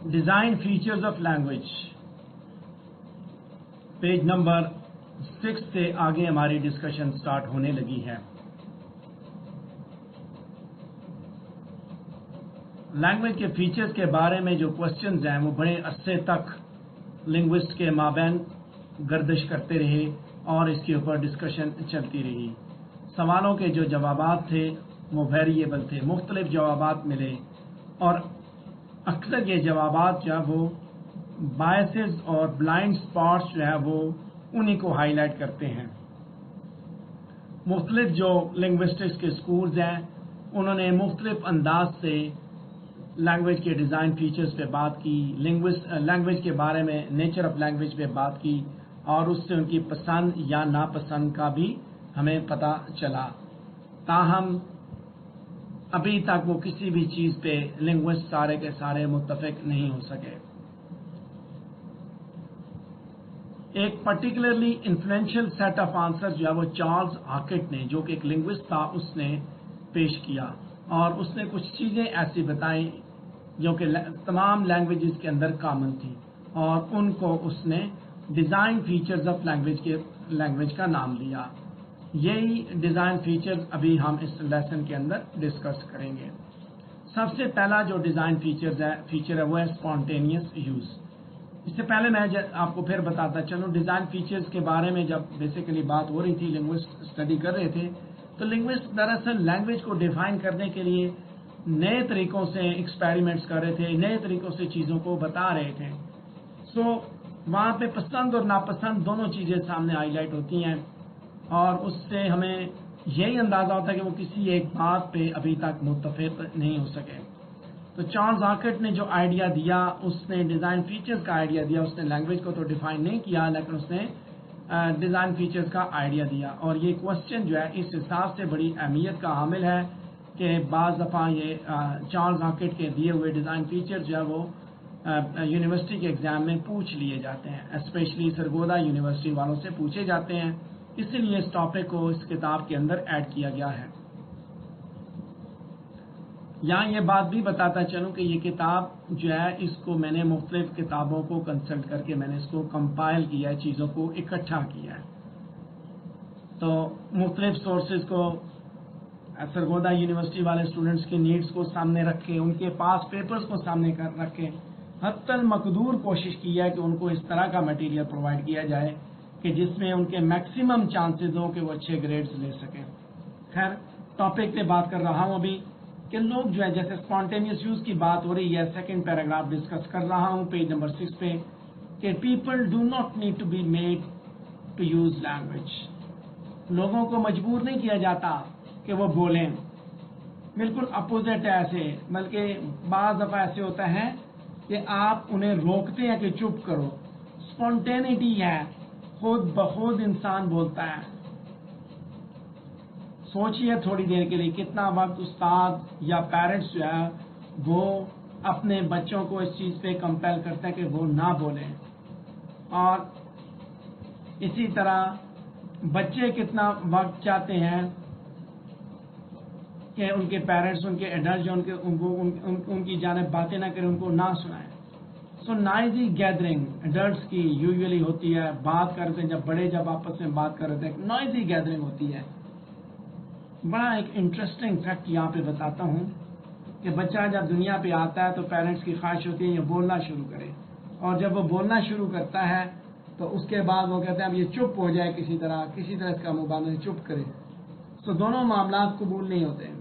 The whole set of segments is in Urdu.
Design features of language, page number 6 سے آگے ہماری ڈسکشن سٹارٹ ہونے لگی ہے۔ لینگویج کے فیچرز کے بارے میں جو کوسچنز ہیں وہ بڑے عرصے تک لنگوسٹ کے مابین گردش کرتے رہے اور اس کے اوپر ڈسکشن چلتی رہی۔ سوالوں کے جو جوابات تھے وہ ویریبل تھے، مختلف جوابات ملے، اور اکثر یہ جوابات جو ہے وہ بائسز اور بلائنڈ اسپاٹس جو ہے وہ انہی کو ہائی لائٹ کرتے ہیں۔ مختلف جو لنگوسٹکس کے سکولز ہیں انہوں نے مختلف انداز سے لینگویج کے ڈیزائن فیچرز پہ بات کی، لینگویج کے بارے میں نیچر آف لینگویج پہ بات کی، اور اس سے ان کی پسند یا ناپسند کا بھی ہمیں پتہ چلا۔ تاہم ابھی تک وہ کسی بھی چیز پہ لنگوسٹ سارے کے سارے متفق نہیں ہو سکے۔ ایک particularly influential set of answer جو ہے وہ چارلز ہاکٹ نے، جو کہ ایک لنگوسٹ تھا، اس نے پیش کیا، اور اس نے کچھ چیزیں ایسی بتائیں جو کہ تمام لینگویجز کے اندر کامن تھی، اور ان کو اس نے ڈیزائن فیچرز آف لینگویج کا نام لیا۔ یہی ڈیزائن فیچرز ابھی ہم اس لیسن کے اندر ڈسکس کریں گے۔ سب سے پہلا جو ڈیزائن فیچر ہے وہ ہے اسپونٹینیس یوز۔ اس سے پہلے میں آپ کو پھر بتاتا چلوں، ڈیزائن فیچرز کے بارے میں جب بیسیکلی بات ہو رہی تھی، لنگوسٹ اسٹڈی کر رہے تھے، تو لنگوسٹ دراصل لینگویج کو ڈیفائن کرنے کے لیے نئے طریقوں سے ایکسپیریمنٹس کر رہے تھے، نئے طریقوں سے چیزوں کو بتا رہے تھے۔ وہاں پہ پسند اور ناپسند دونوں چیزیں سامنے ہائی لائٹ ہوتی ہیں، اور اس سے ہمیں یہی اندازہ ہوتا ہے کہ وہ کسی ایک بات پہ ابھی تک متفق نہیں ہو سکے۔ تو چارلز ہاکٹ نے جو آئیڈیا دیا، اس نے ڈیزائن فیچرز کا آئیڈیا دیا، اس نے لینگویج کو تو ڈیفائن نہیں کیا، لیکن اس نے ڈیزائن فیچرز کا آئیڈیا دیا، اور یہ کوسچن جو ہے اس حساب سے بڑی اہمیت کا حامل ہے کہ بعض دفعہ یہ چارلز ہاکٹ کے دیے ہوئے ڈیزائن فیچر جو ہے وہ یونیورسٹی کے ایگزام میں پوچھ لیے جاتے ہیں، اسپیشلی سرگودا یونیورسٹی والوں سے پوچھے جاتے ہیں، اسی لیے اس ٹاپک کو اس کتاب کے اندر ایڈ کیا گیا ہے۔ یہاں یہ بات بھی بتاتا چلوں کہ یہ کتاب جو ہے اس کو میں نے مختلف کتابوں کو کنسلٹ کر کے میں نے اس کو کمپائل کیا ہے، چیزوں کو اکٹھا کیا ہے۔ تو مختلف سورسز کو سرگودا یونیورسٹی والے اسٹوڈنٹس کی نیڈز کو سامنے رکھے، ان کے پاس پیپرز کو سامنے رکھے، حتی المقدور کوشش کی ہے کہ ان کو اس طرح کا مٹیریل پرووائڈ کیا جائے کہ جس میں ان کے میکسیمم چانسز ہوں کہ وہ اچھے گریڈز لے سکیں۔ خیر، ٹاپک پہ بات کر رہا ہوں ابھی کہ لوگ جو ہے، جیسے اسپونٹینیس یوز کی بات ہو رہی ہے، سیکنڈ پیراگراف ڈسکس کر رہا ہوں پیج نمبر 6 پہ، کہ people do not need to be made to use language. لوگوں کو مجبور نہیں کیا جاتا کہ وہ بولیں، بالکل اپوزٹ ہے ایسے، بلکہ بعض دفعہ ایسے ہوتا ہے کہ آپ انہیں روکتے ہیں کہ چپ کرو۔ اسپونٹینٹی ہے، خود بخود انسان بولتا ہے۔ سوچئے تھوڑی دیر کے لیے کتنا وقت استاد یا پیرنٹس جو ہے وہ اپنے بچوں کو اس چیز پہ کمپیل کرتا ہے کہ وہ نہ بولیں، اور اسی طرح بچے کتنا وقت چاہتے ہیں کہ ان کے پیرنٹس، ان کے ایڈلٹ جو ان کی جانب باتیں نہ کریں، ان کو نہ سنائیں۔ نائزی گیدرنگ ایڈلٹس کی یوزلی ہوتی ہے، بات کرتے ہیں جب آپس میں بات کر رہے ہیں، نائزی گیدرنگ ہوتی ہے۔ بڑا ایک انٹرسٹنگ فیکٹ یہاں پہ بتاتا ہوں کہ بچہ جب دنیا پہ آتا ہے تو پیرنٹس کی خواہش ہوتی ہے یہ بولنا شروع کرے، اور جب وہ بولنا شروع کرتا ہے تو اس کے بعد وہ کہتے ہیں اب یہ چپ ہو جائے، کسی طرح اس کا منہ بند چپ کرے۔ دونوں معاملات قبول نہیں ہوتے ہیں۔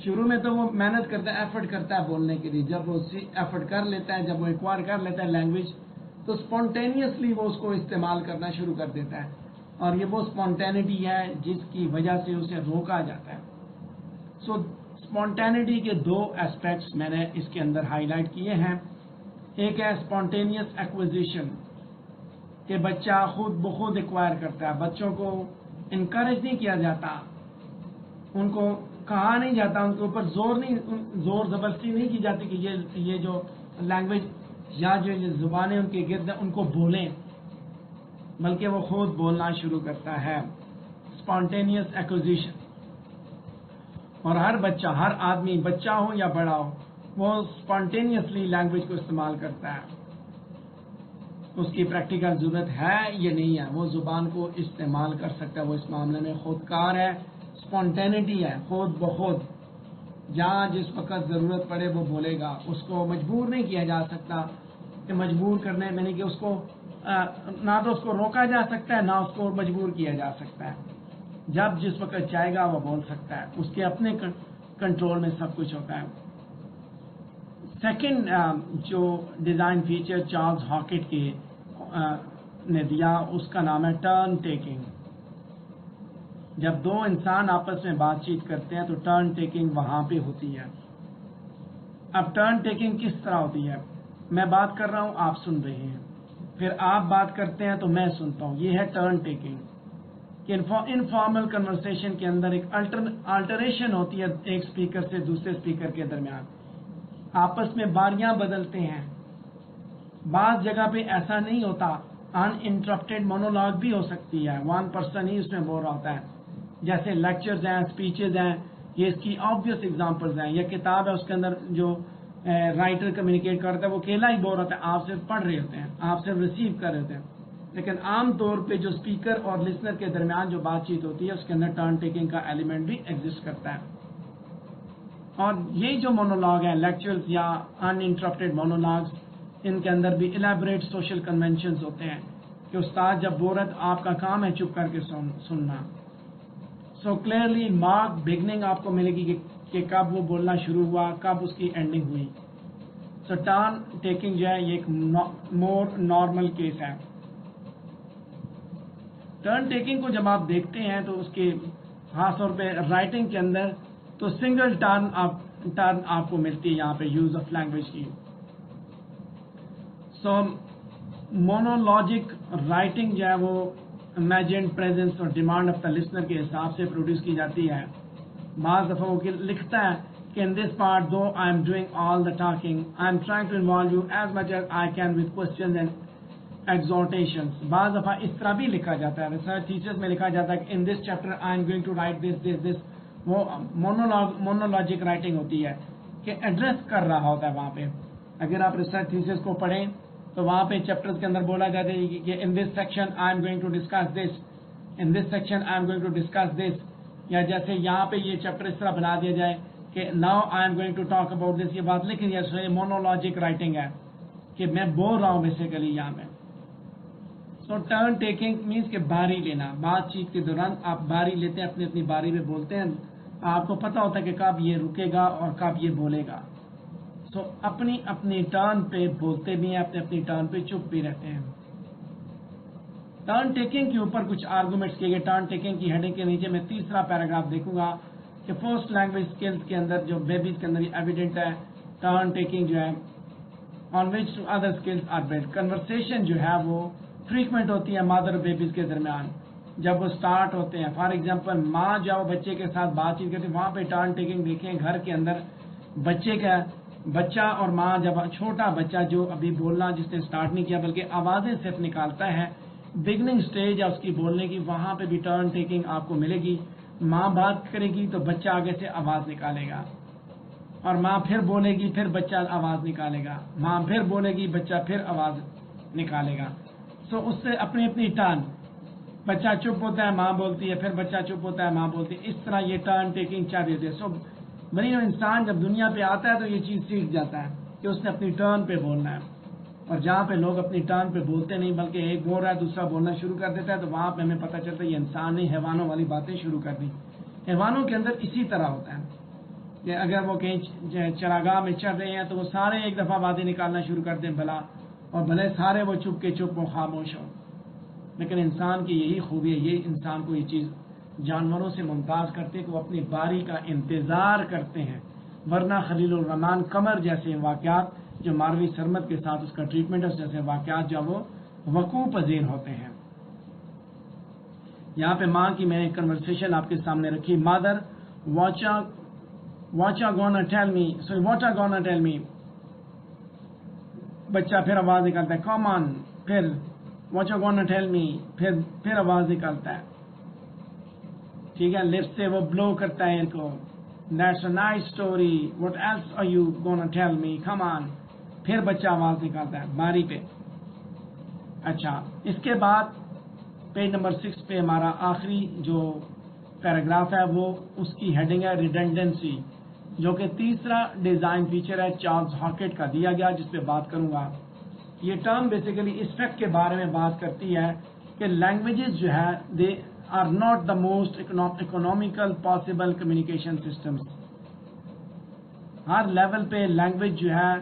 شروع میں تو وہ محنت کرتا ہے، ایفرٹ کرتا ہے بولنے کے لیے، جب وہ ایفرٹ کر لیتا ہے، جب وہ ایکوائر کر لیتا ہے لینگویج، تو اسپونٹینیسلی وہ اس کو استعمال کرنا شروع کر دیتا ہے، اور یہ وہ اسپونٹینٹی ہے جس کی وجہ سے اسے روکا جاتا ہے۔ اسپونٹینٹی کے دو اسپیکٹس میں نے اس کے اندر ہائی لائٹ کیے ہیں۔ ایک ہے اسپونٹینیس ایکوزیشن، کہ بچہ خود بخود ایکوائر کرتا ہے، بچوں کو انکریج نہیں کیا جاتا، ان کو کہا نہیں جاتا، ان کے اوپر زور زبردستی نہیں کی جاتی کہ یہ جو لینگویج یا جو زبانیں ان کے گرد ہیں ان کو بولیں، بلکہ وہ خود بولنا شروع کرتا ہے۔ اسپونٹینیس ایکوزیشن، اور ہر بچہ، ہر آدمی، بچہ ہو یا بڑا ہو، وہ اسپونٹینیسلی لینگویج کو استعمال کرتا ہے، اس کی پریکٹیکل ضرورت ہے یا نہیں ہے، وہ زبان کو استعمال کر سکتا ہے، وہ اس معاملے میں خودکار ہے، اسپونٹینٹی ہے، خود بخود جہاں جس وقت ضرورت پڑے وہ بولے گا، اس کو مجبور نہیں کیا جا سکتا، کہ مجبور کرنے میں نہیں کہ اس کو نہ تو اس کو روکا جا سکتا ہے نہ اس کو مجبور کیا جا سکتا ہے، جب جس وقت چاہے گا وہ بول سکتا ہے، اس کے اپنے کنٹرول میں سب کچھ ہوتا ہے۔ سیکنڈ جو ڈیزائن فیچر چارلز ہاکٹ کے نے دیا اس کا نام ہے ٹرن ٹیکنگ۔ جب دو انسان آپس میں بات چیت کرتے ہیں تو ٹرن ٹیکنگ وہاں پہ ہوتی ہے۔ اب ٹرن ٹیکنگ کس طرح ہوتی ہے؟ میں بات کر رہا ہوں، آپ سن رہے ہیں، پھر آپ بات کرتے ہیں تو میں سنتا ہوں، یہ ہے ٹرن ٹیکنگ۔ کہ انفارمل کنورسیشن کے اندر ایک آلٹریشن ہوتی ہے ایک اسپیکر سے دوسرے اسپیکر کے درمیان، آپس میں باریاں بدلتے ہیں۔ بعض جگہ پہ ایسا نہیں ہوتا، ان انٹرپٹیڈ مونولاگ بھی ہو سکتی ہے، ون پرسن ہی اس میں بول رہا ہوتا ہے، جیسے لیکچرز ہیں، اسپیچز ہیں، یہ اس کی آبویس ایگزامپلز ہیں۔ یہ کتاب ہے، اس کے اندر جو رائٹر کمیونیکیٹ کرتا ہے وہ اکیلا ہی بول رہا ہوتا ہے، آپ صرف پڑھ رہے ہوتے ہیں، آپ صرف ریسیو کر رہے ہوتے ہیں۔ لیکن عام طور پہ جو اسپیکر اور لسنر کے درمیان جو بات چیت ہوتی ہے اس کے اندر ٹرن ٹیکنگ کا ایلیمنٹ بھی ایگزسٹ کرتا ہے۔ اور یہ جو مونولاگ ہیں، لیکچرز یا ان انٹرپٹیڈ مونولاگز، ان کے اندر بھی الیبوریٹ سوشل کنونشنز ہوتے ہیں کہ استاد جب بول رہے تو آپ کا کام ہے چپ کر کے سننا۔ سو کلیئرلی مارک بگننگ آپ کو ملے گی کہ کب وہ بولنا شروع ہوا، کب اس کی اینڈنگ ہوئی۔ سو ٹرن ٹیکنگ جو ہے یہ ایک مور نارمل کیس ہے۔ ٹرن ٹیکنگ کو جب آپ دیکھتے ہیں تو اس کے خاص طور پہ رائٹنگ کے اندر تو سنگل ٹرن آپ کو ملتی ہے یہاں پہ یوز آف لینگویج کی۔ سو مونولوجک رائٹنگ جو ہے وہ امیجنڈ پریزنس اور ڈیمانڈ آف دا لسنر کے حساب سے پروڈیوس کی جاتی ہے۔ بعض دفعہ وہ لکھتا ہے کہ in this part do I am doing all the talking I am trying to involve you as much as I can with questions and exhortations. بعض دفعہ اس طرح بھی لکھا جاتا ہے، ریسرچ تھیسس میں لکھا جاتا ہے کہ in this chapter I am going to write this this this. وہ مونولوجک رائٹنگ ہوتی ہے کہ ایڈریس کر رہا ہوتا ہے وہاں پہ۔ اگر آپ ریسرچ تھیسس کو پڑھیں تو وہاں پہ چیپٹرز کے اندر بولا جاتا ہے کہ in this section I am going to discuss this, in this section I am going to discuss this, یا جیسے یہاں پہ یہ چیپٹر اس طرح بنا دیا جائے کہ now I am going to talk about this, یہ بات لکھ دیا جائے، مونولوجک رائٹنگ ہے کہ میں بول رہا ہوں بیسیکلی یہاں پہ۔ سو ٹرن ٹیکنگ مینس کہ باری لینا، بات چیت کے دوران آپ باری لیتے ہیں، اپنی اپنی باری میں بولتے ہیں، آپ کو پتہ ہوتا ہے کہ کب یہ رکے گا اور کب یہ بولے گا۔ سو اپنی اپنی ٹرن پہ بولتے بھی ہیں، اپنی اپنی ٹرن پہ چپ بھی رہتے ہیں۔ ٹرن ٹیکنگ کے اوپر کچھ آرگومنٹس کیے گئے۔ ٹرن ٹیکنگ کی ہیڈنگ کے نیچے میں تیسرا پیراگراف دیکھوں گا کہ فرسٹ لینگویج اسکلز کے اندر جو بیبیز کے اندر ایویڈنٹ ہے ٹرن ٹیکنگ جو ہے on which to other skills are build. Conversation جو ہے وہ فریکوینٹ ہوتی ہے مادر اور بیبیز کے درمیان جب وہ اسٹارٹ ہوتے ہیں۔ فار ایگزامپل ماں جب بچے کے ساتھ بات چیت کرتی ہے وہاں پہ ٹرن ٹیکنگ دیکھیں، گھر کے اندر بچہ اور ماں جب چھوٹا بچہ جو ابھی بولنا جس نے اسٹارٹ نہیں کیا بلکہ آوازیں صرف نکالتا ہے، بگننگ سٹیج ہے اس کی بولنے کی، وہاں پہ بھی ٹرن ٹیکنگ آپ کو ملے گی۔ ماں بات کرے گی تو بچہ آگے سے آواز نکالے گا، اور ماں پھر بولے گی پھر بچہ آواز نکالے گا، ماں پھر بولے گی بچہ پھر آواز نکالے گا۔ سو اس سے اپنی اپنی ٹرن، بچہ چپ ہوتا ہے ماں بولتی ہے، پھر بچہ چپ ہوتا ہے ماں بولتی ہے، اس طرح یہ ٹرن ٹیکنگ چل رہی ہے۔ سو بنی انسان جب دنیا پہ آتا ہے تو یہ چیز سیکھ جاتا ہے کہ اس نے اپنی ٹرن پہ بولنا ہے، اور جہاں پہ لوگ اپنی ٹرن پہ بولتے نہیں بلکہ ایک بول رہا ہے دوسرا بولنا شروع کر دیتا ہے تو وہاں پہ ہمیں پتہ چلتا ہے یہ انسان نے حیوانوں والی باتیں شروع کر دی۔ حیوانوں کے اندر اسی طرح ہوتا ہے کہ اگر وہ کہیں چراگاہ میں چڑھ رہے ہیں تو وہ سارے ایک دفعہ باتیں نکالنا شروع کر دیں بھلا، اور بھلے سارے وہ چپ کے چپ وہ خاموش ہوں۔ لیکن انسان کی یہی خوبی ہے، یہ انسان کو یہ چیز جانوروں سے ممتاز کرتے ہیں کہ وہ اپنی باری کا انتظار کرتے ہیں، ورنہ خلیل الرحمان قمر جیسے واقعات جو ماروی سرمد کے ساتھ اس کا ٹریٹمنٹ ہے اس جیسے واقعات جو وہ وقوع پذیر ہوتے ہیں۔ یہاں پہ ماں کی میں نے کنورسیشن آپ کے سامنے رکھی، مادر واچا گونا ٹیل می، بچہ پھر آواز نکالتا ہے کم آن، پھر واچا گونا ٹیل می، پھر آواز نکالتا ہے، ٹھیک ہے، لپس سے وہ بلو کرتا ہے ان کو، That's a nice story. What else are you gonna tell me? Come on. پھر بچہ آواز نکالتا ہے باری پہ. اچھا اس کے بعد پیج نمبر 6 پہ ہمارا آخری جو پیراگراف ہے وہ اس کی ہیڈنگ ہے ریڈنڈنسی، جو کہ تیسرا ڈیزائن فیچر ہے چارلز ہاکٹ کا دیا گیا، جس پہ بات کروں گا. یہ ٹرم بیسیکلی اس فیکٹ کے بارے میں بات کرتی ہے کہ لینگویجز جو ہے they are not the most economical possible communication systems. ہر لیول پہ لینگویج جو ہے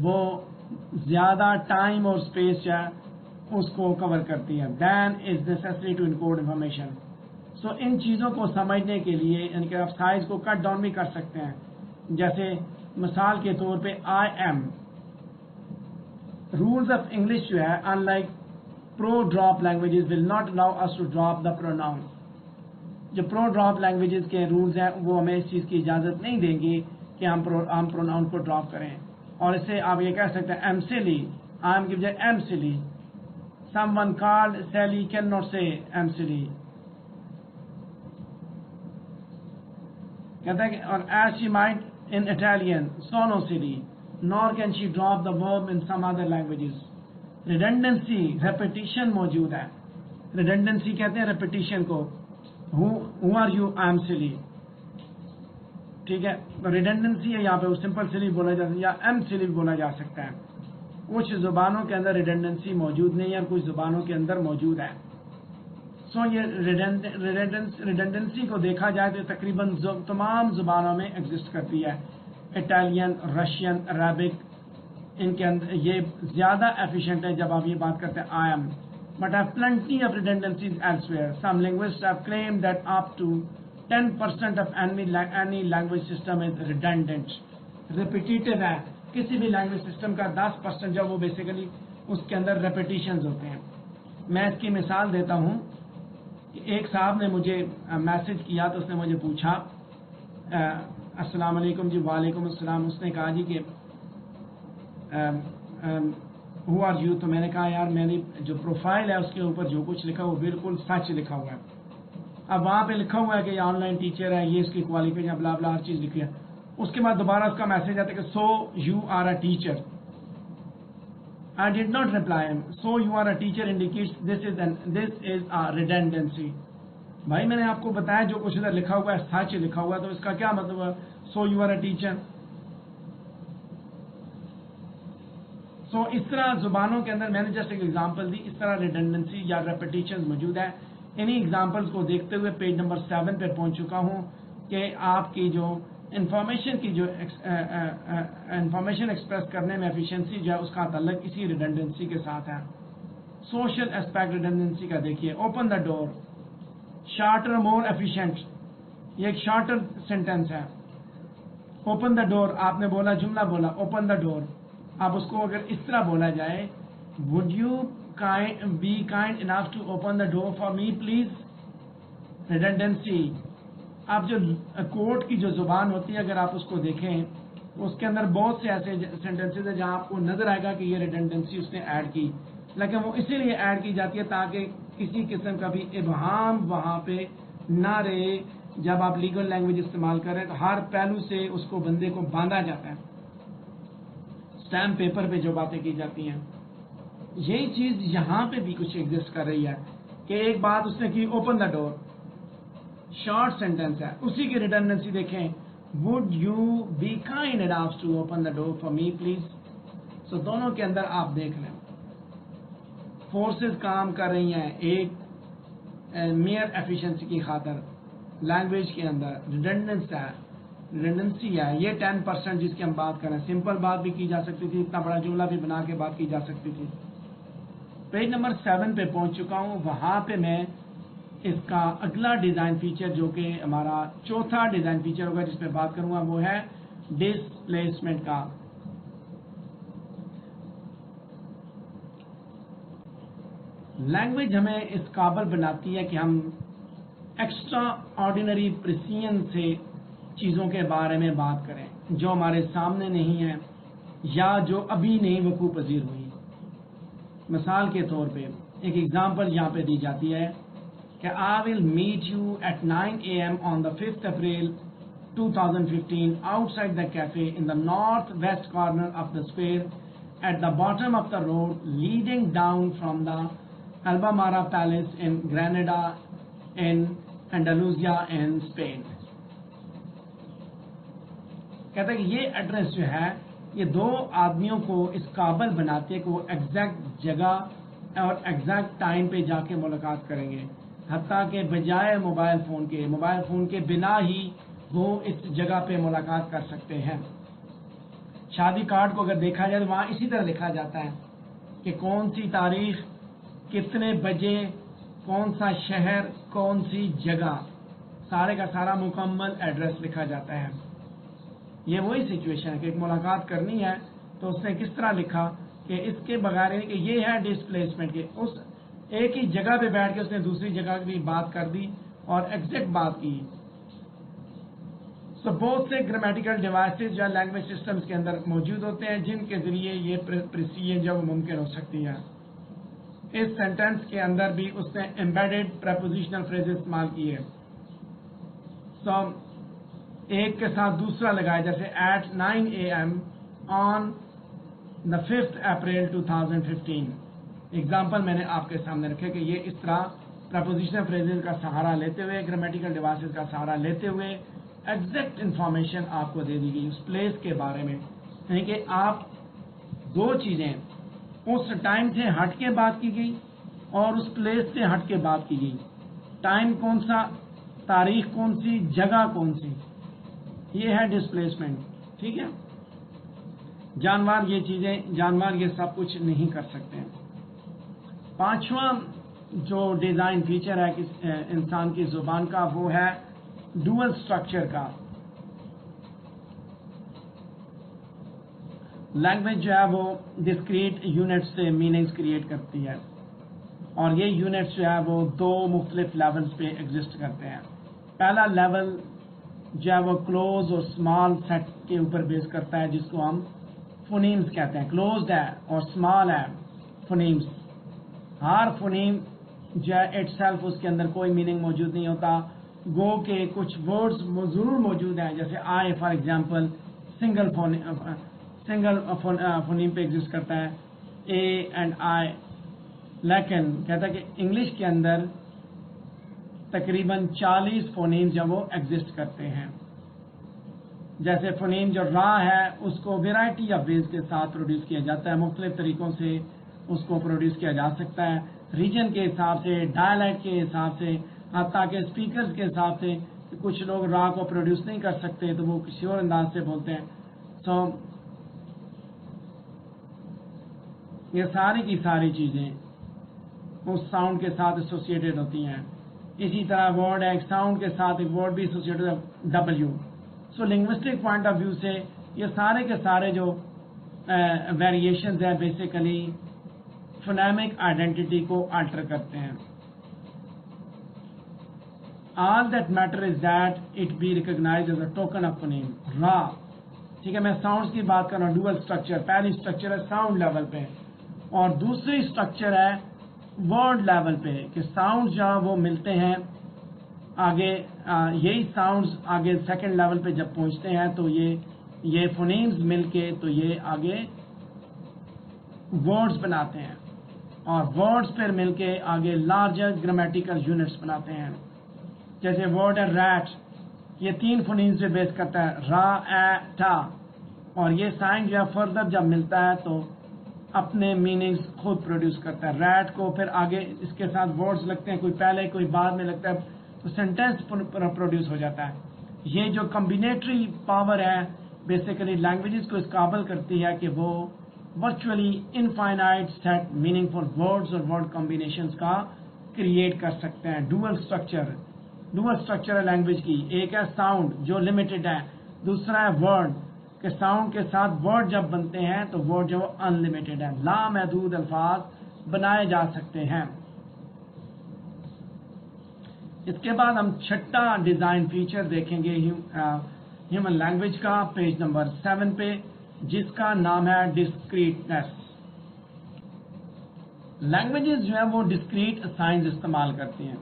وہ زیادہ ٹائم اور اسپیس جو ہے اس کو کور کرتی ہے دین از نیسیسری ٹو انکوڈ انفارمیشن. سو ان چیزوں کو سمجھنے کے لیے ان کے آپ سائز کو کٹ ڈاؤن بھی کر سکتے ہیں. جیسے مثال کے طور پہ I am. Rules of English جو ہے unlike pro drop languages will not allow us to drop the pronoun. جو پرو ڈراپ لینگویجز کے رولز ہیں وہ ہمیں اس چیز کی اجازت نہیں دیں گی کہ ہم پروناؤن کو ڈراپ کریں. اور اس سے آپ یہ کہہ سکتے ہیں ایم سیلی، آئی ایم کی بجائے am Sally. Someone called Sally can not say am Sally. کہتا ہے کہ اور as she might in Italian سونو Sally nor can she drop the verb in some other languages. Redundancy repetition موجود ہے. ریڈنڈنسی کہتے ہیں ریپیٹیشن کو. who are you I am silly. ٹھیک ہے، ریڈنڈنسی ہے یہاں پہ سمپل سلی بولا جا سکتا ہے یا ایم سلی بولا جا سکتا ہے. کچھ زبانوں کے اندر ریڈنڈنسی موجود نہیں ہے اور کچھ زبانوں کے اندر موجود ہے. سو یہ ریڈنڈنسی کو دیکھا جائے تو تقریباً تمام زبانوں میں ایگزسٹ کرتی ہے. اٹالین، رشین، عربک، ان کے اندر یہ زیادہ ایفیشینٹ ہے جب آپ یہ بات کرتے ہیں I am. But have plenty of redundancies elsewhere. Some linguists have claimed that up to 10% of any language system is redundant. Repetitive ہے. کسی بھی لینگویج سسٹم کا 10% جو وہ بیسیکلی اس کے اندر ریپیٹیشنز ہوتے ہیں. میں اس کی مثال دیتا ہوں کہ ایک صاحب نے مجھے میسج کیا تو اس نے مجھے پوچھا السلام علیکم جی. وعلیکم السلام. اس نے کہا جی کہ ہو آر یو. تو میں نے کہا یار میری جو پروفائل ہے اس کے اوپر جو کچھ لکھا وہ بالکل سچ لکھا ہوا ہے. اب وہاں پہ لکھا ہوا ہے کہ یہ آن لائن ٹیچر ہے، یہ اس کی کوالیفیکیشن بلا بلا ہر چیز لکھی ہے. اس کے بعد دوبارہ اس کا میسج آتا ہے کہ so you are a teacher. I did not reply him. So you are a teacher indicates this is a redundancy. بھائی میں نے آپ کو بتایا جو کچھ ادھر لکھا ہوا ہے سچ لکھا ہوا ہے تو اس کا کیا مطلب ہے so you are a teacher. So اس طرح زبانوں کے اندر میں نے جیسے ایک ایگزامپل دی، اس طرح ریڈنڈنسی یا ریپیٹیشن موجود ہے. انہی ایگزامپلس کو دیکھتے ہوئے پیج نمبر 7 پہ پہنچ چکا ہوں کہ آپ کی جو انفارمیشن ایکسپریس کرنے میں ایفیشنسی جو ہے اس کا تعلق اسی ریڈنڈنسی کے ساتھ ہے. سوشل اسپیکٹ ریڈنڈنسی کا دیکھیے. Open the door, shorter more efficient. یہ ایک شارٹر سینٹینس ہے. اوپن دا ڈور، آپ نے بولا جملہ بولا اوپن دا ڈور. آپ اس کو اگر اس طرح بولا جائے would you be kind enough to open the door for me please. Redundancy. آپ جو کورٹ کی جو زبان ہوتی ہے اگر آپ اس کو دیکھیں تو اس کے اندر بہت سے ایسے سینٹینسز ہیں جہاں آپ کو نظر آئے گا کہ یہ ریڈنڈنسی اس نے ایڈ کی، لیکن وہ اسی لیے ایڈ کی جاتی ہے تاکہ کسی قسم کا بھی ابہام وہاں پہ نہ رہے. جب آپ لیگل لینگویج استعمال کریں تو ہر پہلو سے اس کو بندے کو باندھا جاتا ہے. اسٹیمپ پیپر پہ جو باتیں کی جاتی ہیں یہی چیز یہاں پہ بھی کچھ ایگزسٹ کر رہی ہے کہ ایک بات اس نے کی open the door, short sentence ہے. اسی کی ریڈنڈنسی دیکھیں would you be kind enough to open the door for me please. So دونوں کے اندر آپ دیکھ لیں فورسز کام کر رہی ہیں ایک میئر ایفیشنسی کی خاطر. لینگویج کے اندر ریڈنڈنسی ہے. یہ 10% جس کی ہم بات کریں سمپل بات بھی کی جا سکتی تھی، اتنا بڑا جملہ بھی بنا کے بات کی جا سکتی تھی. پیج نمبر 7 پہ پہنچ چکا ہوں. وہاں پہ میں اس کا اگلا ڈیزائن فیچر جو کہ ہمارا چوتھا ڈیزائن فیچر ہوگا جس پہ بات کروں گا وہ ہے ڈسپلیسمنٹ کا. لینگویج ہمیں اس قابل بناتی ہے کہ ہم ایکسٹرا آرڈینری پریسیژن سے چیزوں کے بارے میں بات کریں جو ہمارے سامنے نہیں ہیں یا جو ابھی نہیں وقوع پذیر ہوئی. مثال کے طور پہ ایک ایگزامپل یہاں پہ دی جاتی ہے کہ I will meet you at 9 AM on the 5th April 2015 outside the cafe in the northwest corner of the square at the bottom of the road leading down from the Albemarle Palace in Granada in Andalusia in Spain. کہتا ہے کہ یہ ایڈریس جو ہے یہ دو آدمیوں کو اس قابل بناتے ہیں کہ وہ ایگزیکٹ جگہ اور ایگزیکٹ ٹائم پہ جا کے ملاقات کریں گے، حتیٰ کہ بجائے موبائل فون کے بنا ہی وہ اس جگہ پہ ملاقات کر سکتے ہیں. شادی کارڈ کو اگر دیکھا جائے تو وہاں اسی طرح لکھا جاتا ہے کہ کون سی تاریخ، کتنے بجے، کون سا شہر، کون سی جگہ، سارے کا سارا مکمل ایڈریس لکھا جاتا ہے. یہ وہی سچویشن ہے کہ ایک ملاقات کرنی ہے تو اس نے کس طرح لکھا کہ اس کے بغیر کہ یہ ہے ڈسپلیسمنٹ کے اس ایک ہی جگہ پہ بیٹھ کے اس نے دوسری جگہ کی بات کر دی اور ایگزیکٹ بات کی. سو بہت سے گرامیٹیکل ڈیوائسز یا لینگویج سسٹمز کے اندر موجود ہوتے ہیں جن کے ذریعے یہ پریسیجن جو ممکن ہو سکتی ہے. اس سینٹینس کے اندر بھی اس نے ایمبیڈڈ پریپوزیشنل فریز استعمال کیے. سو ایک کے ساتھ دوسرا لگایا، جیسے at 9 AM on the 5 April 2015. Example میں نے آپ کے سامنے رکھے کہ یہ اس طرح پریپوزیشنل فریزز کا سہارا لیتے ہوئے، گرامیٹیکل ڈیوائسز کا سہارا لیتے ہوئے ایگزیکٹ انفارمیشن آپ کو دے دی گئی اس پلیس کے بارے میں. یعنی کہ آپ دو چیزیں اس ٹائم سے ہٹ کے بات کی گئی اور اس پلیس سے ہٹ کے بات کی گئی. ٹائم کون سا، تاریخ کون سی، جگہ کون سی، یہ ہے ڈسپلیسمنٹ. ٹھیک ہے، جانور یہ سب کچھ نہیں کر سکتے. پانچواں جو ڈیزائن فیچر ہے انسان کی زبان کا وہ ہے ڈوئل اسٹرکچر کا. لینگویج جو ہے وہ ڈسکریٹ یونٹس سے میننگز کریٹ کرتی ہے اور یہ یونٹس جو ہے وہ دو مختلف لیولز پہ ایگزسٹ کرتے ہیں. پہلا لیول جو ہے وہ کلوز اور اسمال سیٹ کے اوپر بیس کرتا ہے جس کو ہم فونیمز کہتے ہیں. کلوزڈ ہے اور اسمال ہے فونیمز. ہر فونیم جو ہے اٹ سیلف اس کے اندر کوئی میننگ موجود نہیں ہوتا، گو کہ کچھ ورڈز ضرور موجود ہیں، جیسے آئی فار ایگزامپل سنگل فونیم پہ ایگزسٹ کرتا ہے، اے اینڈ آئی. لیکن کہتا ہے کہ انگلش کے اندر تقریباً 40 فونیم جو وہ ایگزسٹ کرتے ہیں. جیسے فونیم جو را ہے اس کو ویرائٹی آف ویز کے ساتھ پروڈیوس کیا جاتا ہے، مختلف طریقوں سے اس کو پروڈیوس کیا جا سکتا ہے، ریجن کے حساب سے، ڈائلیکٹ کے حساب سے، حتیٰ کہ اسپیکرز کے حساب سے. کچھ لوگ را کو پروڈیوس نہیں کر سکتے تو وہ کسی اور انداز سے بولتے ہیں. سو یہ ساری کی ساری چیزیں اس ساؤنڈ کے ساتھ ایسوسیٹیڈ ہوتی ہیں. اسی طرح ورڈ ہے، ایک ساؤنڈ کے ساتھ ایک ورڈ بھی ایسوسیٹیڈ ہے، W. So linguistic point of view سے یہ سارے کے سارے جو ویریشنز ہیں بیسیکلی فونیمک آئیڈینٹی کو آلٹر کرتے ہیں. All that matter is that it be recognised as a token of phoneme. را، ٹھیک ہے، میں ساؤنڈس کی بات کر رہا ہوں. ڈوئل اسٹرکچر، پہلی اسٹرکچر ہے ساؤنڈ لیول پہ اور دوسری اسٹرکچر ہے ورڈ لیول پہ کہ ساؤنڈ جو وہ ملتے ہیں آگے، یہی ساؤنڈز آگے سیکنڈ لیول پہ جب پہنچتے ہیں تو یہ فونیمز مل کے تو یہ آگے ورڈز بناتے ہیں اور ورڈز پھر مل کے آگے لارجر گرامیٹیکل یونٹس بناتے ہیں. جیسے ورڈ ہے ریٹ، یہ 3 فونیمز پہ بیس کرتا ہے، را، اے، ٹا، اور یہ سائن جو ہے فردر جب ملتا ہے تو اپنے میننگز خود پروڈیوس کرتا ہے. ریٹ کو پھر آگے اس کے ساتھ ورڈز لگتے ہیں، کوئی پہلے کوئی بعد میں لگتا ہے تو سینٹینس پروڈیوس ہو جاتا ہے. یہ جو کمبینیٹری پاور ہے بیسیکلی لینگویجز کو اس قابل کرتی ہے کہ وہ ورچولی انفائنائٹ سیٹ میننگ فل ورڈز اور ورڈ کمبینیشنز کا کریٹ کر سکتے ہیں. ڈوئل اسٹرکچر ہے لینگویج کی. ایک ہے ساؤنڈ جو لمیٹڈ ہے، دوسرا ہے ورڈ کہ ساؤنڈ کے ساتھ ورڈ جب بنتے ہیں تو ورڈ جو ان لمیٹڈ ہے، لامحدود الفاظ بنائے جا سکتے ہیں. اس کے بعد ہم چھٹا ڈیزائن فیچر دیکھیں گے ہیومن لینگویج کا، پیج نمبر 7 پہ، جس کا نام ہے ڈسکریٹنیس. لینگویجز جو ہیں وہ ڈسکریٹ سائنز استعمال کرتی ہیں.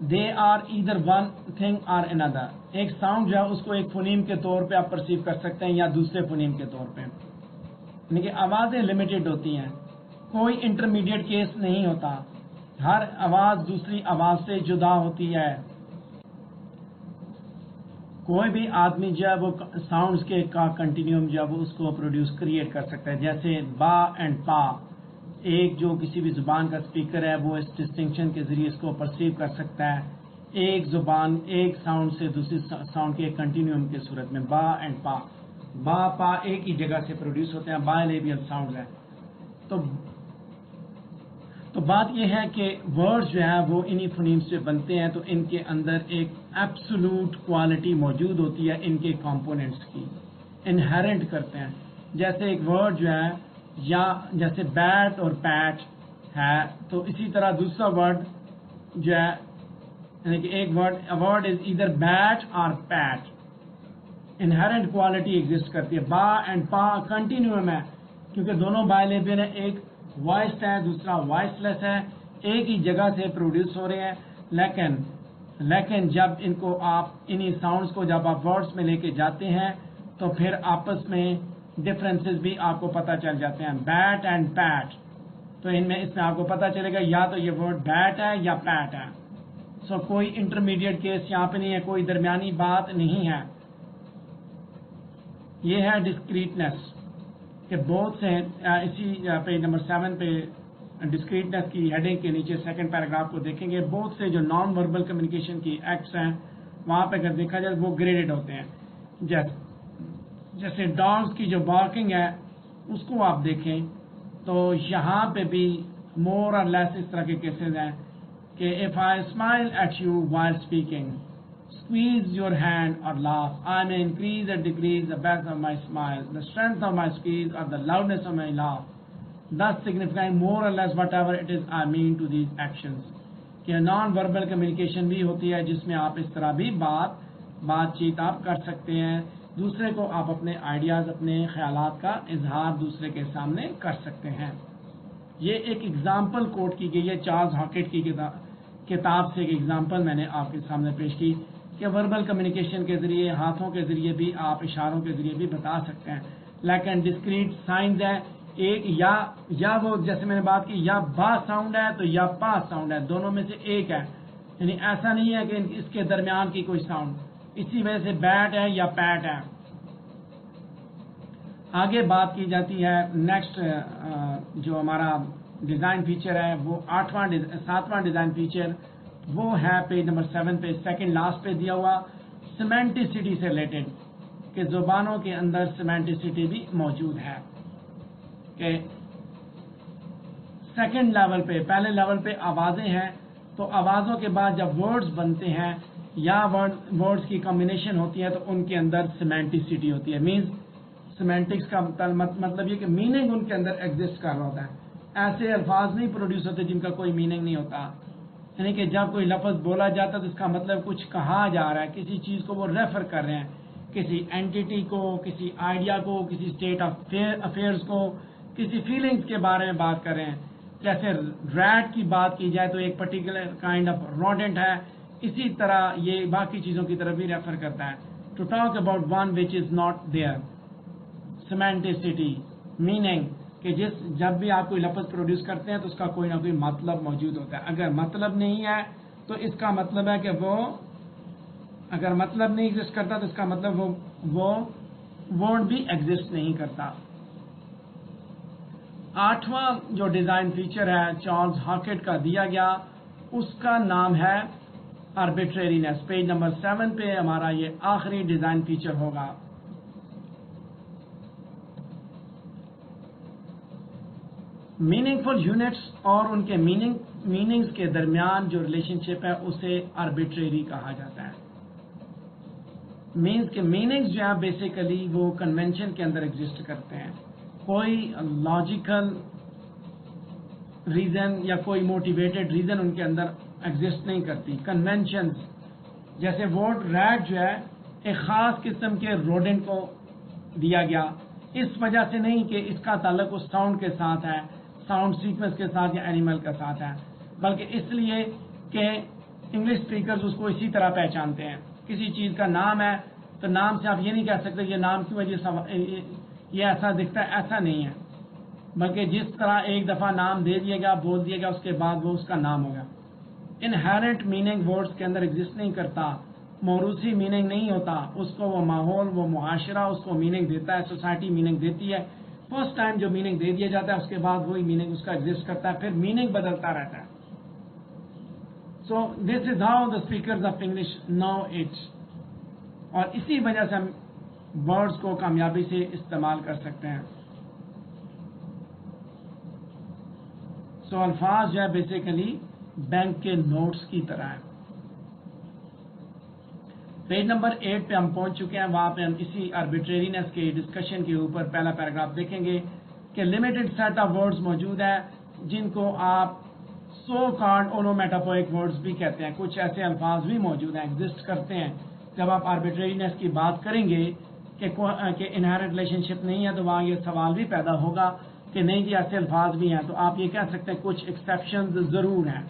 They are either one thing or another. ایک ساؤنڈ جو ہے اس کو ایک فونیم کے طور پہ آپ پرسیو کر سکتے ہیں یا دوسرے فونیم کے طور پہ. یعنی کہ آوازیں لمیٹڈ ہوتی ہیں, کوئی انٹرمیڈیٹ کیس نہیں ہوتا, ہر آواز دوسری آواز سے جدا ہوتی ہے. کوئی بھی آدمی جو ہے وہ ساؤنڈز کے کا کنٹینیوم جو ہے وہ اس کو پروڈیوس کریٹ کر سکتا ہے. جیسے با اینڈ پا, ایک جو کسی بھی زبان کا اسپیکر ہے وہ اس ڈسٹنکشن کے ذریعے اس کو پرسیو کر سکتا ہے, ایک زبان ایک ساؤنڈ سے دوسری ساؤنڈ کے کنٹینیوم کی صورت میں. با اینڈ پا, با پا ایک ہی جگہ سے پروڈیوس ہوتے ہیں, بائلیبیل ساؤنڈ ہے. تو بات یہ ہے کہ ورڈز جو ہیں وہ انہی فونیمز سے بنتے ہیں, تو ان کے اندر ایک ایبسولوٹ کوالٹی موجود ہوتی ہے ان کے کمپوننٹس کی, انہیرنٹ کرتے ہیں. جیسے ایک ورڈ جو ہے یا جیسے بیٹ اور پیٹ ہے, تو اسی طرح دوسرا ورڈ جو ہے یعنی کہ ایک ورڈ از ایدر بیٹ اور پیٹ, انہیرنٹ کوالٹی ایگزسٹ کرتی ہے. با اینڈ پا کنٹینیوم ہے کیونکہ دونوں بائلیبیل ہیں, ایک وائسڈ ہے دوسرا وائس لیس ہے, ایک ہی جگہ سے پروڈیوس ہو رہے ہیں. لیکن جب ان کو آپ انہی ساؤنڈز کو جب آپ ورڈز میں لے کے جاتے ہیں تو پھر آپس میں ڈفرینسز بھی آپ کو پتہ چل جاتے ہیں. بیٹ اینڈ پیٹ, تو اس میں آپ کو پتہ چلے گا یا تو یہ ورڈ بیٹ ہے یا پیٹ ہے. سو کوئی انٹرمیڈیٹ کیس یہاں پہ نہیں ہے, کوئی درمیانی بات نہیں ہے. یہ ہے ڈسکریٹنس کہ بہت سے اسی پیج نمبر 7 پہ ڈسکریٹنس کی ہیڈنگ کے نیچے سیکنڈ پیراگراف کو دیکھیں گے. بہت سے جو نان وربل کمیونیکیشن کی ایکٹس ہیں وہاں پہ اگر دیکھا جائے وہ گریڈڈ ہوتے ہیں. جیسے ڈاگس کی جو بارکنگ ہے اس کو آپ دیکھیں تو یہاں پہ بھی مور اور لیس اس طرح کے کیسز ہیں کہ if I smile at you while speaking, squeeze your hand or laugh, I may increase or decrease the breadth of my smile, the strength of my squeeze or the loudness of my laugh, thus signifying more or less whatever it is I mean to these actions. کہ نان وربل کمیونیکیشن بھی ہوتی ہے جس میں آپ اس طرح بھی بات چیت آپ کر سکتے ہیں, دوسرے کو آپ اپنے آئیڈیاز اپنے خیالات کا اظہار دوسرے کے سامنے کر سکتے ہیں. یہ ایک ایگزامپل کوٹ کی گئی ہے چارلز ہاکٹ کی کتاب سے. ایک ایگزامپل میں نے آپ کے سامنے پیش کی کہ وربل کمیونیکیشن کے ذریعے ہاتھوں کے ذریعے بھی آپ اشاروں کے ذریعے بھی بتا سکتے ہیں. لیکن ڈسکریٹ سائنز ہے, ایک یا وہ جیسے میں نے بات کی یا با ساؤنڈ ہے تو یا پا ساؤنڈ ہے, دونوں میں سے ایک ہے. یعنی ایسا نہیں ہے کہ اس کے درمیان کی کوئی ساؤنڈ, اسی وجہ سے بیٹ ہے یا پیٹ ہے. آگے بات کی جاتی ہے نیکسٹ جو ہمارا ڈیزائن فیچر ہے وہ 7واں ڈیزائن فیچر وہ ہے پیج نمبر 7 پہ سیکنڈ لاسٹ پہ دیا ہوا, سیمینٹسٹی سے ریلیٹڈ کہ زبانوں کے اندر سیمینٹسٹی بھی موجود ہے. کہ سیکنڈ لیول پہ, پہلے لیول پہ آوازیں ہیں تو آوازوں کے بعد جب ورڈز بنتے ہیں یا ورڈز کی کمبینیشن ہوتی ہے تو ان کے اندر سیمینٹسٹی ہوتی ہے. مینز سیمینٹکس کا مطلب یہ کہ میننگ ان کے اندر ایگزسٹ کر رہا ہوتا ہے. ایسے الفاظ نہیں پروڈیوس ہوتے جن کا کوئی میننگ نہیں ہوتا. یعنی کہ جب کوئی لفظ بولا جاتا ہے تو اس کا مطلب کچھ کہا جا رہا ہے, کسی چیز کو وہ ریفر کر رہے ہیں, کسی اینٹیٹی کو, کسی آئیڈیا کو, کسی اسٹیٹ آف افیئرس کو, کسی فیلنگس کے بارے میں بات کر رہے ہیں. جیسے ریٹ کی بات کی جائے تو ایک پرٹیکولر کائنڈ آف روڈنٹ ہے, اسی طرح یہ باقی چیزوں کی طرف بھی ریفر کرتا ہے. To talk about one which is not there, semanticity meaning کہ جب بھی آپ کوئی لفظ پروڈیوس کرتے ہیں تو اس کا کوئی نہ کوئی مطلب موجود ہوتا ہے. اگر مطلب نہیں ہے تو اس کا مطلب ہے کہ وہ اگر مطلب نہیں ایگزسٹ کرتا تو اس کا مطلب وہ ورڈ بھی ایگزسٹ نہیں کرتا. 8واں جو ڈیزائن فیچر ہے چارلز ہاکٹ کا دیا گیا اس کا نام ہے آربیٹرینس. پیج نمبر 7 پہ ہمارا یہ آخری ڈیزائن فیچر ہوگا. میننگ فل یونٹس اور ان کے میننگز کے درمیان جو ریلیشن شپ ہے اسے آربیٹری کہا جاتا ہے. مینس کہ میننگز جو ہیں بیسیکلی وہ کنونشن کے اندر ایگزسٹ کرتے ہیں, کوئی لاجیکل ریزن یا کوئی موٹیویٹڈ ریزن ان کے اندر ایگزسٹ نہیں کرتی. کنونشنز جیسے ورڈ ریٹ جو ہے ایک خاص قسم کے روڈنٹ کو دیا گیا, اس وجہ سے نہیں کہ اس کا تعلق اس ساؤنڈ کے ساتھ ہے, ساؤنڈ سیکوینس کے ساتھ یا اینیمل کے ساتھ ہے, بلکہ اس لیے کہ انگلش اسپیکرز اس کو اسی طرح پہچانتے ہیں. کسی چیز کا نام ہے تو نام سے آپ یہ نہیں کہہ سکتے یہ نام کی وجہ سے یہ ایسا دکھتا ہے، ایسا نہیں ہے، بلکہ جس طرح ایک دفعہ نام دے دیے گا، بول دیے گا، اس کے بعد وہ اس کا نام ہوگا. انہیرنٹ میننگ ورڈز کے اندر ایگزسٹ نہیں کرتا، موروثی میننگ نہیں ہوتا، اس کو وہ ماحول، وہ معاشرہ اس کو میننگ دیتا ہے، سوسائٹی میننگ دیتی ہے. فرسٹ ٹائم جو میننگ دے دیا جاتا ہے اس کے بعد وہی میننگ اس کا ایگزسٹ کرتا ہے، پھر میننگ بدلتا رہتا ہے. So this is how the speakers of English know it. اور اسی وجہ سے ہم ورڈز کو کامیابی سے استعمال کر سکتے ہیں. سو الفاظ جو ہے بیسیکلی بینک کے نوٹس کی طرح ہے. پیج نمبر 8 پہ ہم پہنچ چکے ہیں. وہاں پہ ہم اسی آربیٹرینس کے ڈسکشن کے اوپر پہلا پیراگراف دیکھیں گے کہ لمیٹڈ سیٹ آف ورڈز موجود ہے جن کو آپ سو کارڈ اونومیٹاپوئک ورڈز بھی کہتے ہیں. کچھ ایسے الفاظ بھی موجود ہیں، ایگزسٹ کرتے ہیں. جب آپ آربیٹرینس کی بات کریں گے کہ انہیرنٹ ریلیشن شپ نہیں ہے تو وہاں یہ سوال بھی پیدا ہوگا کہ نہیں جی ایسے الفاظ بھی ہیں. تو آپ یہ کہہ سکتے ہیں کچھ ایکسیپشنز ضرور ہیں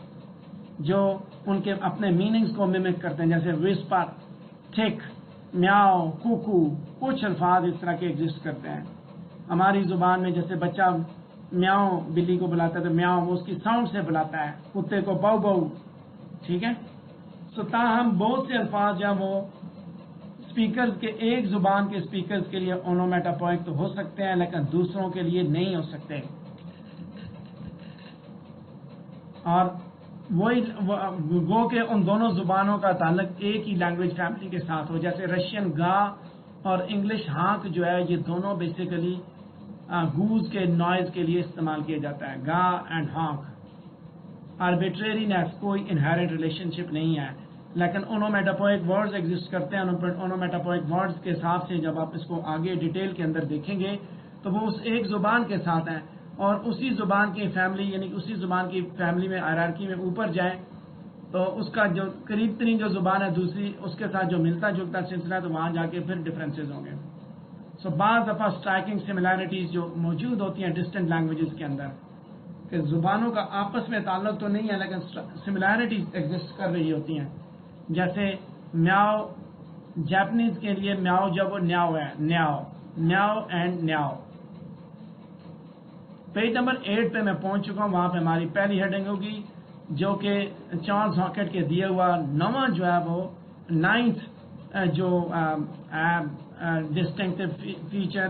جو ان کے اپنے میننگز کو ممک کرتے ہیں، جیسے وسپر، ٹھک، میاؤ، کوکو. کچھ الفاظ اس طرح کے ایگزسٹ کرتے ہیں. ہماری زبان میں جیسے بچہ میاؤ بلی کو بلاتا ہے تو میاؤ وہ اس کی ساؤنڈ سے بلاتا ہے، کتے کو باؤ باؤ. ٹھیک ہے. سو تاہم بہت سے الفاظ جو وہ اسپیکرز کے ایک زبان کے اسپیکرز کے لیے اونومیٹاپوئک تو ہو سکتے ہیں لیکن دوسروں کے لیے نہیں ہو سکتے. اور وہی گو کہ ان دونوں زبانوں کا تعلق ایک ہی لینگویج فیملی کے ساتھ ہو. جیسے رشین گا اور انگلش ہانک جو ہے یہ دونوں بیسیکلی گوز کے نوائز کے لیے استعمال کیا جاتا ہے، گا اینڈ ہانک. آربیٹرینس کوئی انہیرنٹ ریلیشن شپ نہیں ہے لیکن اونومیٹاپوئک ورڈز ایگزسٹ کرتے ہیں. اونومیٹاپوئک ورڈز کے حساب سے جب آپ اس کو آگے ڈیٹیل کے اندر دیکھیں گے تو وہ اس ایک زبان کے ساتھ ہیں اور اسی زبان کی فیملی یعنی اسی زبان کی فیملی میں ہائرارکی میں اوپر جائیں تو اس کا جو قریب ترین جو زبان ہے دوسری اس کے ساتھ جو ملتا جلتا سلسلہ ہے تو وہاں جا کے پھر ڈفرینسز ہوں گے. سو بعض دفعہ اسٹرائکنگ سملیرٹیز جو موجود ہوتی ہیں ڈسٹنٹ لینگویجز کے اندر کہ زبانوں کا آپس میں تعلق تو نہیں ہے لیکن سملیرٹیز ایگزسٹ کر رہی ہوتی ہیں. جیسے میاؤ جاپنیز کے لیے میاؤ جب وہ نیاؤ ہے، نیاؤ، میاؤ اینڈ نیاؤ. پیج نمبر 8 پہ میں پہنچ چکا ہوں. وہاں پہ ہماری پہلی ہیڈنگ ہوگی جو کہ چارلز ہاکٹ کے دیا ہوا نواں جو ہے وہ 9th جو ڈسٹنکٹیو فیچر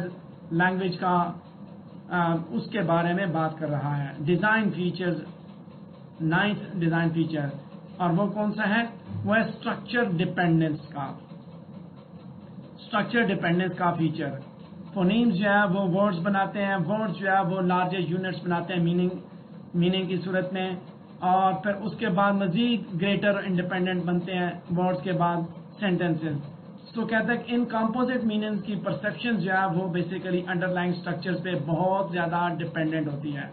لینگویج کا اس کے بارے میں بات کر رہا ہے. Design features, 9th design feature. اور وہ کون سا ہے؟ وہ ہے اسٹرکچر ڈیپینڈنس کا. اسٹرکچر ڈیپینڈنس کا فیچر. فونیمز جو ہے وہ ورڈز بناتے ہیں، ورڈز جو ہے وہ لارجسٹ یونٹس بناتے ہیں میننگ کی صورت میں، اور پھر اس کے بعد مزید گریٹر انڈیپینڈنٹ بنتے ہیں ورڈز کے بعد سینٹینسز. تو کہتا ہے کہ ان کمپوزٹ میننگز کی پرسیپشن جو ہے وہ بیسیکلی انڈر لائن اسٹرکچرز پہ بہت زیادہ ڈیپینڈنٹ ہوتی ہے.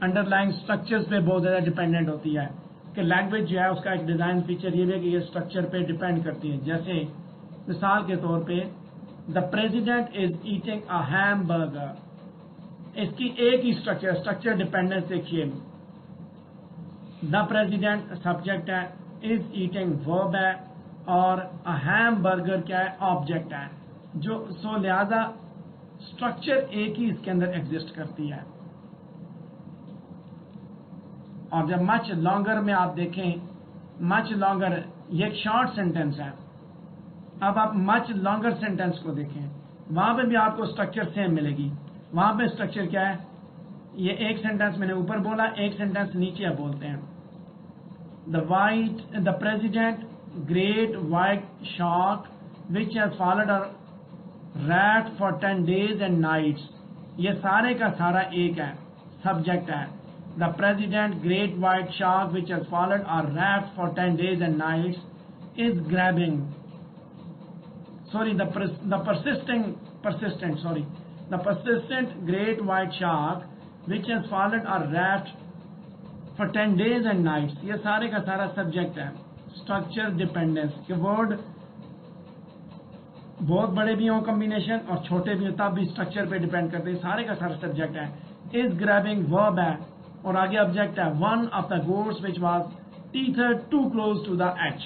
انڈر لائن اسٹرکچرز پہ بہت زیادہ ڈیپینڈنٹ ہوتی ہے کہ لینگویج جو ہے اس کا ایک ڈیزائن فیچر یہ ہے کہ یہ اسٹرکچر پہ ڈیپینڈ کرتی ہے. جیسے مثال کے طور پہ the president is eating a hamburger. اس کی ایک ہی اسٹرکچر ڈیپینڈنس دیکھیے. دا پریزیڈنٹ سبجیکٹ ہے، از ایٹنگ ورب ہے اور ہیم برگر کیا ہے؟ آبجیکٹ ہے. جو سو لہذا اسٹرکچر ایک ہی اس کے اندر ایگزسٹ کرتی ہے. اور جب مچ لانگر میں آپ دیکھیں، مچ لانگر یہ ایک شارٹ سینٹینس ہے. اب آپ مچ لانگر سینٹینس کو دیکھیں، وہاں پہ بھی آپ کو اسٹرکچر سیم ملے گی. وہاں پہ اسٹرکچر کیا ہے؟ یہ ایک سینٹینس میں نے اوپر بولا، ایک سینٹینس نیچے بولتے ہیں. The president great white shark which has followed a rate for 10 days and nights. یہ سارے کا سارا ایک ہے، سبجیکٹ ہے. The president great white shark which has followed a rate for 10 days and nights is grabbing. The persistent great white shark which has followed a raft for 10 days and nights. یہ سارے کا سارا سبجیکٹ ہے. اسٹرکچر ڈیپینڈنس کہ ورڈ بہت بڑے بھی ہوں کمبینیشن اور چھوٹے بھی ہوں تب بھی اسٹرکچر پہ ڈیپینڈ کرتے ہیں. سارے کا سارا سبجیکٹ ہے. از گریبنگ ورب ہے اور آگے آبجیکٹ ہے. One of the goods which was teeth are too close to the edge.